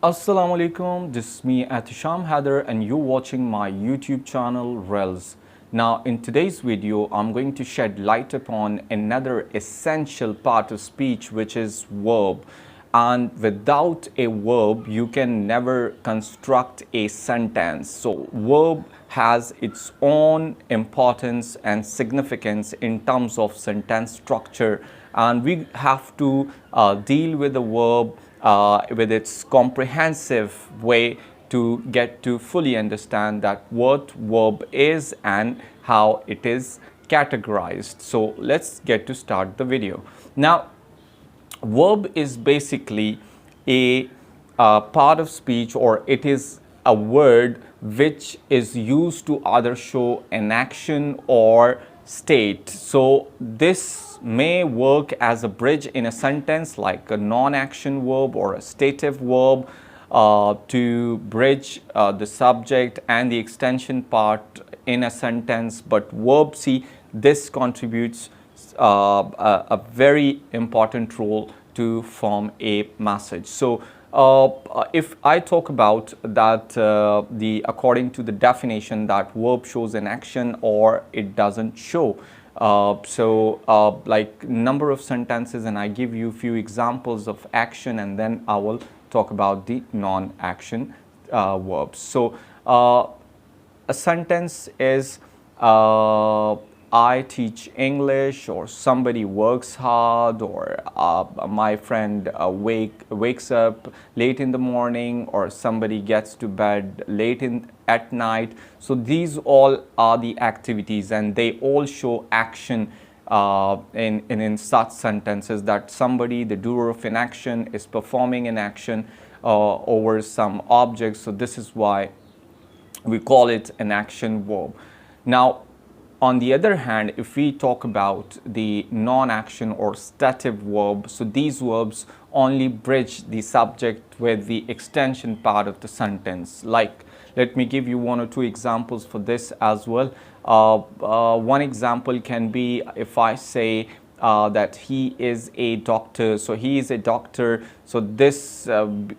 Assalamu alaikum, this is me Atisham Haider and you're watching my YouTube channel RILS. Now in today's video I'm going to shed light upon another essential part of speech, which is verb. And without a verb you can never construct a sentence. So verb has its own importance and significance in terms of sentence structure, and we have to deal with the verb with its comprehensive way to get to fully understand that what verb is and how it is categorized. So let's get to start the video. Now, verb is basically a part of speech, or it is a word which is used to either show an action or state. So this may work as a bridge in a sentence, like a non-action verb or a stative verb, to bridge the subject and the extension part in a sentence. But verb, see, this contributes a very important role to form a message. So if I talk about that, according to the definition, that verb shows an action or it doesn't show. Like number of sentences, and I give you a few examples of action, and then I will talk about the non-action verbs. So a sentence is I teach English, or somebody works hard, or my friend wakes up late in the morning, or somebody gets to bed late at night. So these all are the activities, and they all show action in such sentences, that somebody, the doer of an action, is performing an action over some object. So this is why we call it an action verb. Now, on the other hand, if we talk about the non-action or stative verb, so these verbs only bridge the subject with the extension part of the sentence. Like, let me give you one or two examples for this as well. One example can be if I say that he is a doctor. So he is a doctor. So this word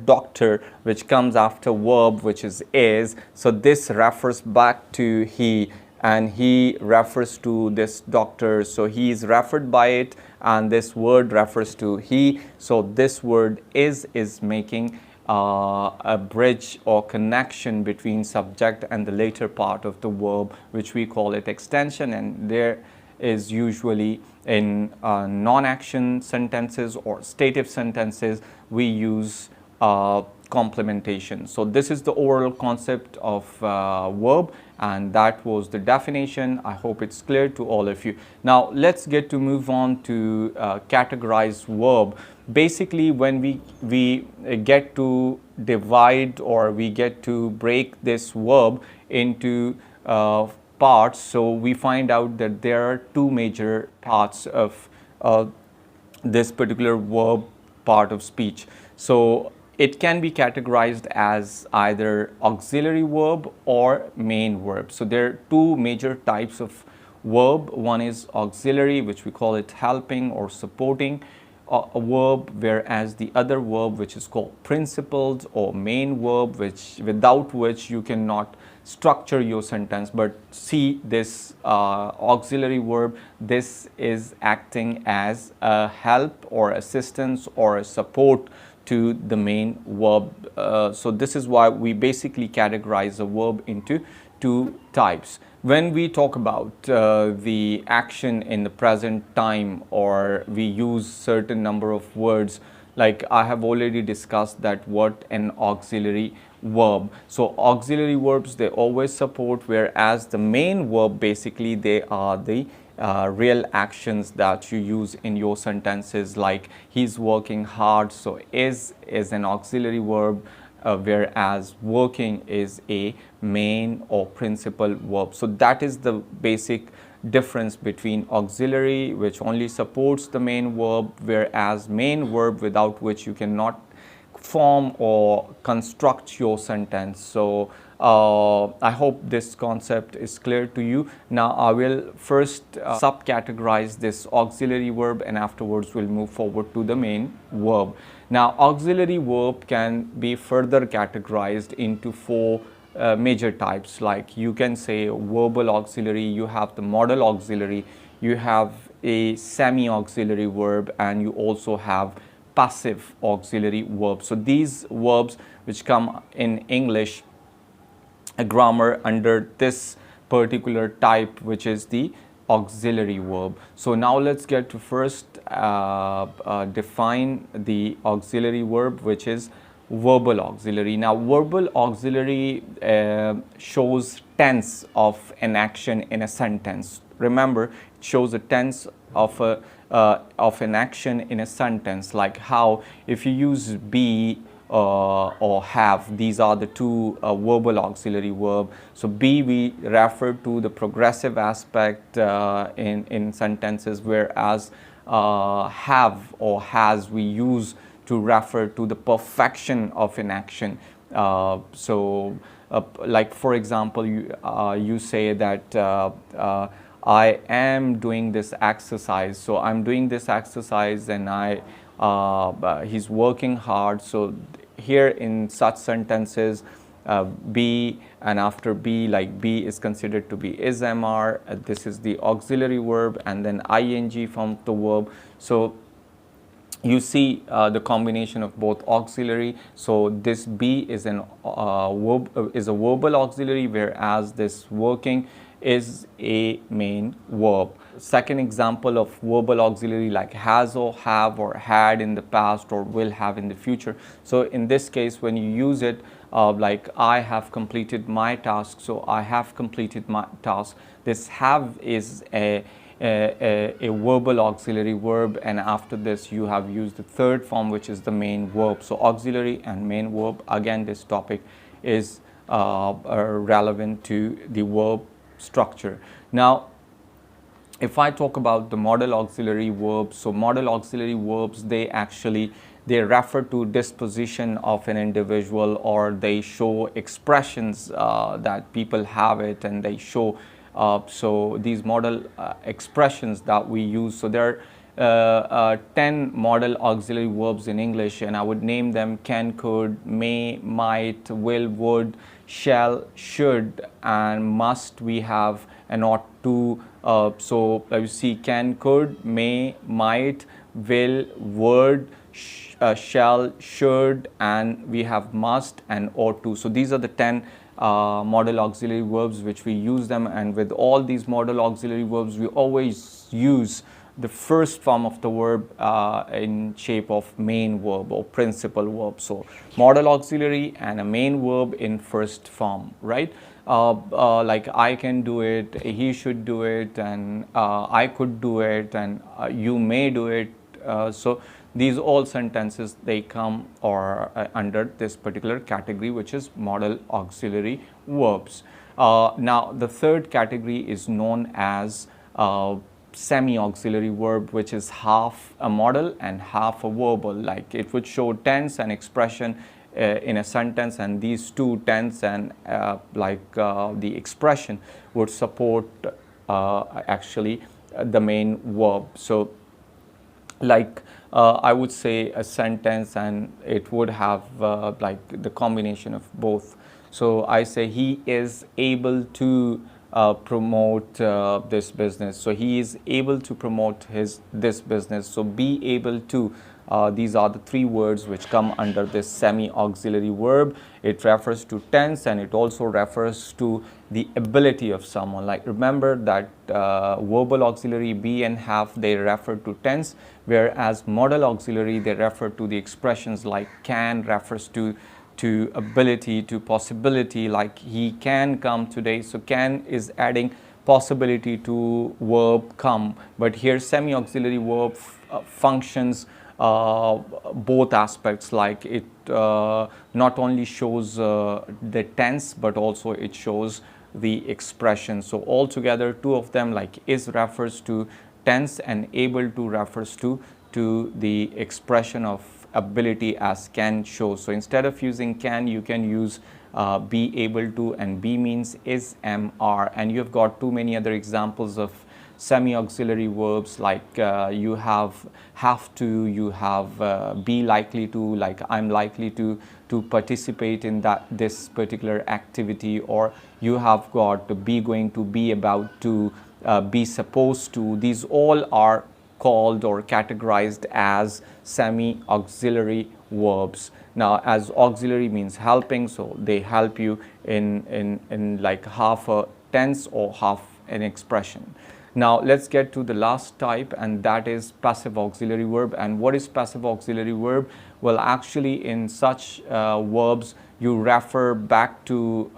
doctor, which comes after verb, which is, so this refers back to he, and he refers to this doctor. So he is referred by it, and this word refers to he. So this word is making a bridge or connection between subject and the later part of the verb, which we call it extension. And there is usually in non-action sentences or stative sentences, we use complementation. So this is the overall concept of verb, and that was the definition. I hope it's clear to all of you. Now let's get to move on to categorize verb. Basically, when we get to divide, or we get to break this verb into parts, so we find out that there are two major parts of this particular verb part of speech. So it can be categorized as either auxiliary verb or main verb. So there are two major types of verb. One is auxiliary, which we call it helping or supporting a verb, whereas the other verb, which is called principled or main verb, without which you cannot structure your sentence. But see, this auxiliary verb, this is acting as a help or assistance or a support to the main verb. So this is why we basically categorize a verb into two types. When we talk about the action in the present time, or we use certain number of words, like I have already discussed that what an auxiliary verb. So auxiliary verbs, they always support, whereas the main verb, basically they are the real actions that you use in your sentences. Like he's working hard, so is an auxiliary verb, whereas working is a main or principal verb. So that is the basic difference between auxiliary, which only supports the main verb, whereas main verb, without which you cannot form or construct your sentence. So I hope this concept is clear to you. Now I will first subcategorize this auxiliary verb, and afterwards we'll move forward to the main verb. Now auxiliary verb can be further categorized into four major types. Like you can say verbal auxiliary, you have the modal auxiliary, you have a semi-auxiliary verb, and you also have passive auxiliary verbs. So these verbs which come in English grammar under this particular type, which is the auxiliary verb. So now let's get to first define the auxiliary verb, which is verbal auxiliary. Now verbal auxiliary shows tense of an action in a sentence. Remember, it shows a tense of an action in a sentence, like how if you use be or have, these are the two verbal auxiliary verb. So be, we refer to the progressive aspect in sentences, whereas have or has we use to refer to the perfection of an action. Like for example, you say that I am doing this exercise. So I'm doing this exercise and he's working hard. So here in such sentences, be and after be, like be is considered to be is MR. This is the auxiliary verb, and then ing from the verb. So you see the combination of both auxiliary. So this be is a verbal auxiliary, whereas this working is a main verb. Second example of verbal auxiliary, like has or have or had in the past or will have in the future. So in this case, when you use it, like I have completed my task, so I have completed my task. This have is a verbal auxiliary verb, and after this you have used the third form, which is the main verb. So auxiliary and main verb, again this topic is relevant to the verb structure. Now if I talk about the modal auxiliary verbs, so modal auxiliary verbs, they refer to disposition of an individual, or they show expressions that people have it, and they show so these modal expressions that we use. So there are 10 modal auxiliary verbs in English, and I would name them: can, could, may, might, will, would, shall, should, and must. We have an ought to. So you see can, could, may, might, will, would, shall, should, and we have must and ought to. So these are the 10 modal auxiliary verbs which we use them, and with all these modal auxiliary verbs we always use the first form of the verb in shape of main verb or principal verb. So modal auxiliary and a main verb in first form, right? Like I can do it, he should do it, and I could do it, and you may do it. So these all sentences, they come or under this particular category, which is modal auxiliary verbs. Now the third category is known as semi-auxiliary verb, which is half a modal and half a verbal. Like it would show tense and expression in a sentence, and these two, tense and the expression, would support actually the main verb. So like I would say a sentence, and it would have like the combination of both. So I say he is able to promote this business. So he is able to promote this business. So be able to, these are the three words which come under this semi-auxiliary verb. It refers to tense, and it also refers to the ability of someone. Like remember that verbal auxiliary be and have, they refer to tense, whereas modal auxiliary, they refer to the expressions. Like can refers to ability, to possibility, like he can come today. So can is adding possibility to verb come, but here semi-auxiliary verb functions both aspects. Like it not only shows the tense, but also it shows the expression. So altogether two of them, like is refers to tense and able to refers to the expression of ability, as can shows. So instead of using can, you can use be able to, and be means is, am, are. And you've got too many other examples of semi-auxiliary verbs, like you have to, you have be likely to, like I'm likely to participate in this particular activity, or you have got be going to, be about to, be supposed to. These all are called or categorized as semi-auxiliary verbs. Now, as auxiliary means helping, so they help you in like half a tense or half an expression. Now, let's get to the last type, and that is passive auxiliary verb. And what is passive auxiliary verb? Well, actually, in such verbs, you refer back to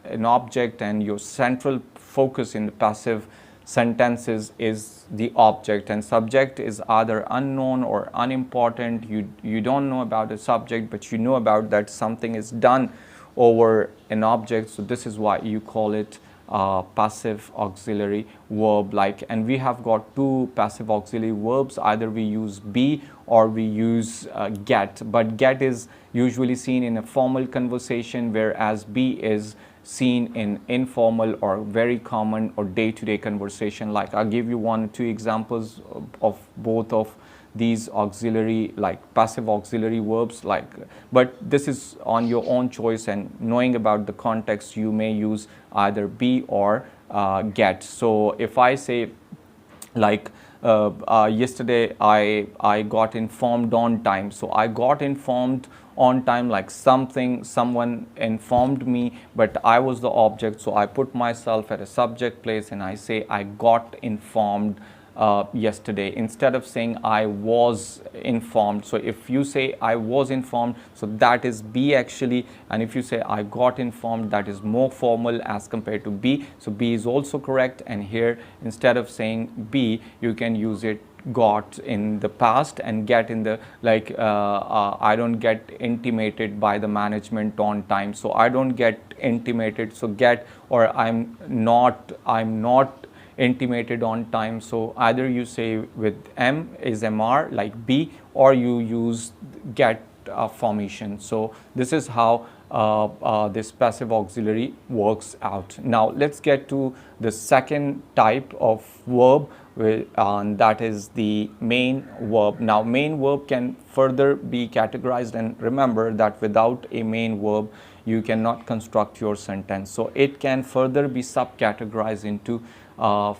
an object, and your central focus in the passive sentences is the object, and subject is either unknown or unimportant. You don't know about the subject, but you know about that something is done over an object. So this is why you call it passive auxiliary verb. Like, and we have got two passive auxiliary verbs. Either we use be or we use get, but get is usually seen in a formal conversation, whereas be is seen in informal or very common or day-to-day conversation. Like, I'll give you 1 or 2 examples of both of these auxiliary, like passive auxiliary verbs, like, but this is on your own choice, and knowing about the context, you may use either be or get. So if I say, like, yesterday I got informed on time, so I got informed on time, like someone informed me, but I was the object, so I put myself at a subject place and I say I got informed yesterday, instead of saying I was informed. So if you say I was informed, so that is be actually, and if you say I got informed, that is more formal as compared to be. So be is also correct, and here instead of saying be, you can use it got in the past, and get in the, like, I don't get intimated by the management on time, so I don't get intimated, so get, or I'm not intimated on time. So either you say with M is MR, like be, or you use get formation. So this is how this passive auxiliary works out. Now let's get to the second type of verb, and that is the main verb. Now main verb can further be categorized, and remember that without a main verb you cannot construct your sentence. So it can further be subcategorized into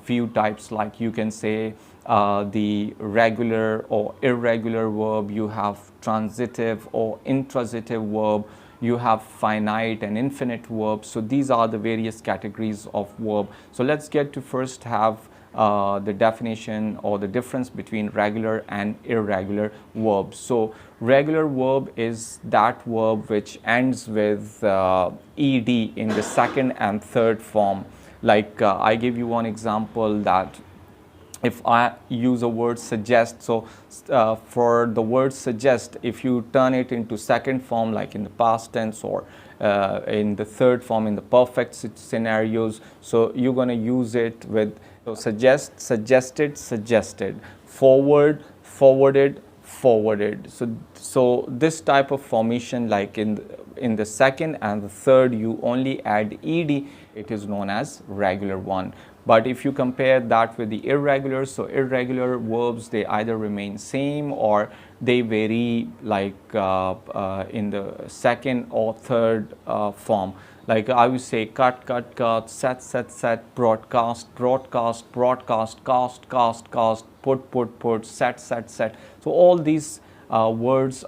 few types, like you can say the regular or irregular verb, you have transitive or intransitive verb, you have finite and infinite verbs. So these are the various categories of verb. So let's get to first have the definition or the difference between regular and irregular verbs. So regular verb is that verb which ends with ed in the second and third form. Like I give you one example, that if I use a word suggest, so for the word suggest, if you turn it into second form, like in the past tense, or in the third form in the perfect scenarios, so you're going to use it with, so suggest, suggested, suggested, forward, forwarded, forwarded. So this type of formation, like in the second and the third, you only add ed, it is known as regular one. But if you compare that with the irregular, so irregular verbs, they either remain same or they vary, like in the second or third form. Like I would say cut, cut, cut, set, set, set, broadcast, broadcast, broadcast, cast, cast, cast, put, put, put, set, set, set. So all these words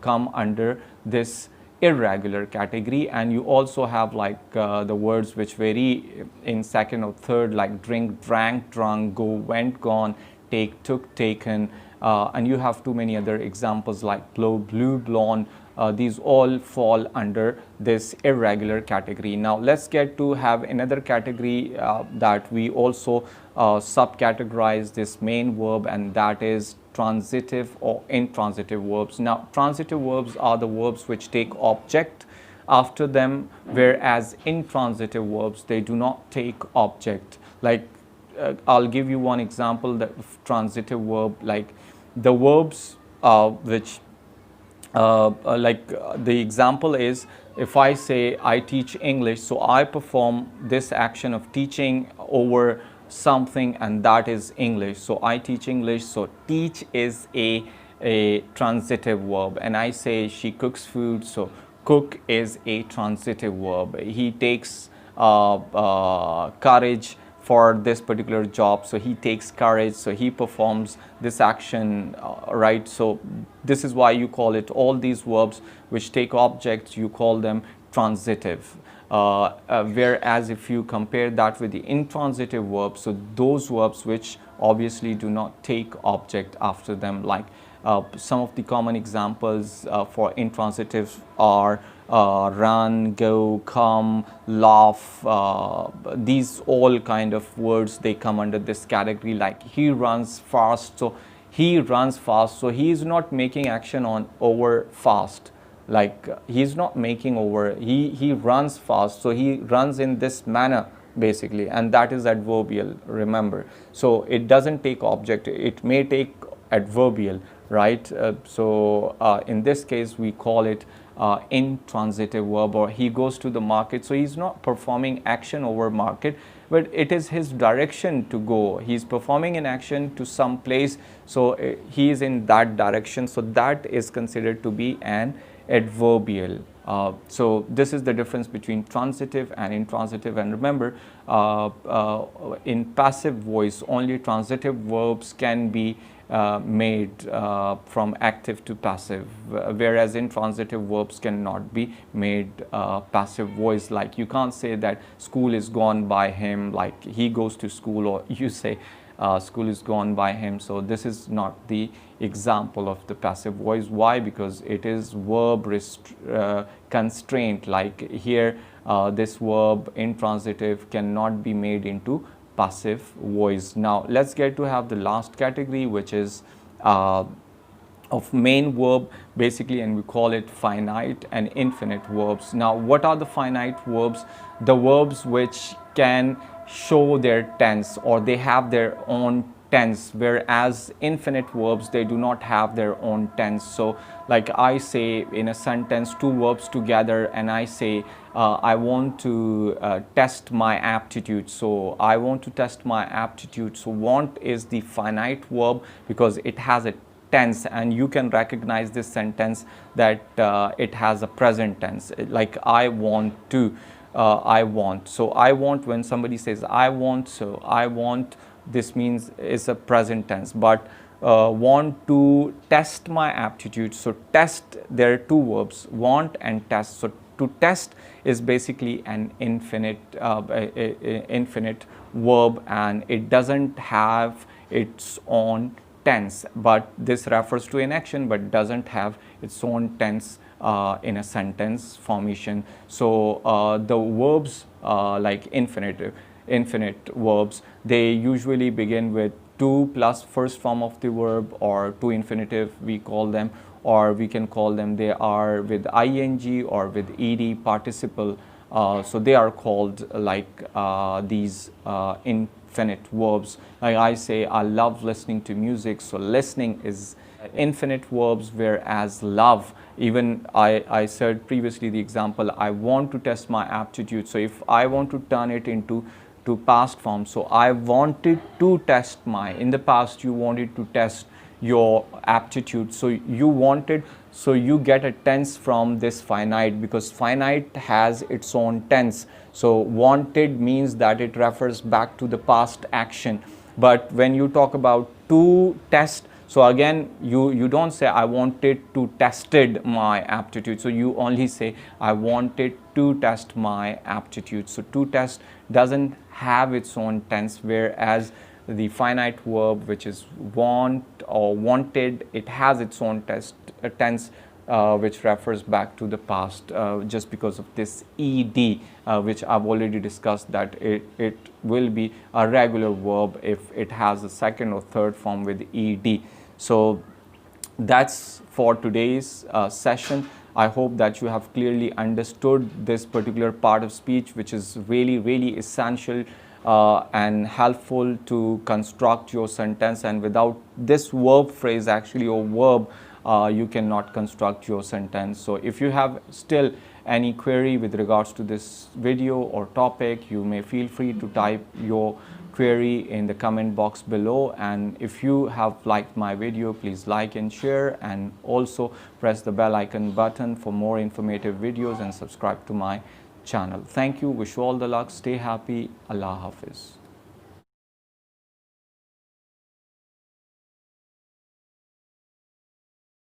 come under this irregular category. And you also have like the words which vary in second or third, like drink, drank, drunk, go, went, gone, take, took, taken, and you have too many other examples like blow, blew, blown. These all fall under this irregular category. Now let's get to have another category that we also subcategorize this main verb, and that is transitive or intransitive verbs. Now transitive verbs are the verbs which take object after them, whereas intransitive verbs, they do not take object. Like I'll give you one example that of transitive verb, like the verbs which the example is, if I say I teach English, so I perform this action of teaching over something, and that is English. So I teach English. So teach is a transitive verb, and I say she cooks food. So cook is a transitive verb. He takes courage for this particular job, so he takes courage, so he performs this action, right? So this is why you call it, all these verbs which take objects, you call them transitive. Whereas if you compare that with the intransitive verbs, so those verbs which obviously do not take object after them, like some of the common examples for intransitives are run, go, come, laugh. These all kind of words, they come under this category. Like he runs fast, so he runs fast, so he is not making action on over fast. Like he's not making over, he runs fast, so he runs in this manner basically, and that is adverbial, remember. So it doesn't take object, it may take adverbial, right? In this case we call it intransitive verb. Or he goes to the market, so he's not performing action over market, but it is his direction to go. He's performing an action to some place, so he is in that direction, so that is considered to be an adverbial. So this is the difference between transitive and intransitive. And remember, in passive voice, only transitive verbs can be made from active to passive, whereas intransitive verbs cannot be made passive voice. Like you can't say that school is gone by him, like he goes to school, or you say school is gone by him. So this is not the example of the passive voice. Why? Because it is verb constraint. Like here, this verb intransitive cannot be made into passive voice. Now let's get to have the last category, which is of main verb basically, and we call it finite and infinite verbs. Now what are the finite verbs? The verbs which can show their tense, or they have their own tense, whereas infinite verbs, they do not have their own tense. So like I say in a sentence two verbs together, and I say I want to test my aptitude. So I want to test my aptitude. So want is the finite verb because it has a tense, and you can recognize this sentence that it has a present tense. Like I want to, I want. So I want, when somebody says I want, so I want, this means it's a present tense. But want to test my aptitude, so test, there are two verbs, want and test. So to test is basically an infinite infinite verb, and it doesn't have its own tense, but this refers to an action but doesn't have its own tense in a sentence formation. So the verbs like infinite verbs, they usually begin with to plus first form of the verb, or to infinitive we call them, or we can call them, they are with ing or with ed participle. So they are called like these infinite verbs. Like I say I love listening to music, so listening is infinite verbs, whereas love, even I said previously the example, I want to test my aptitude. So if I want to turn it into past form, so I wanted to test my, in the past you wanted to test your aptitude, so you wanted, so you get a tense from this finite, because finite has its own tense. So wanted means that it refers back to the past action. But when you talk about to test, so again you don't say I wanted to tested my aptitude, so you only say I wanted to test my aptitude. So to test doesn't have its own tense, whereas the finite verb, which is want or wanted, it has its own tense which refers back to the past, just because of this ed, which I've already discussed, that it will be a regular verb if it has a second or third form with ed. So that's for today's session. I hope that you have clearly understood this particular part of speech, which is really essential and helpful to construct your sentence. And without this verb phrase actually, or verb, you cannot construct your sentence. So if you have still any query with regards to this video or topic, you may feel free to type your query in the comment box below. And if you have liked my video, please like and share, and also press the bell icon button for more informative videos and subscribe to my channel. Thank you. Wish you all the luck. Stay happy. Allah Hafiz.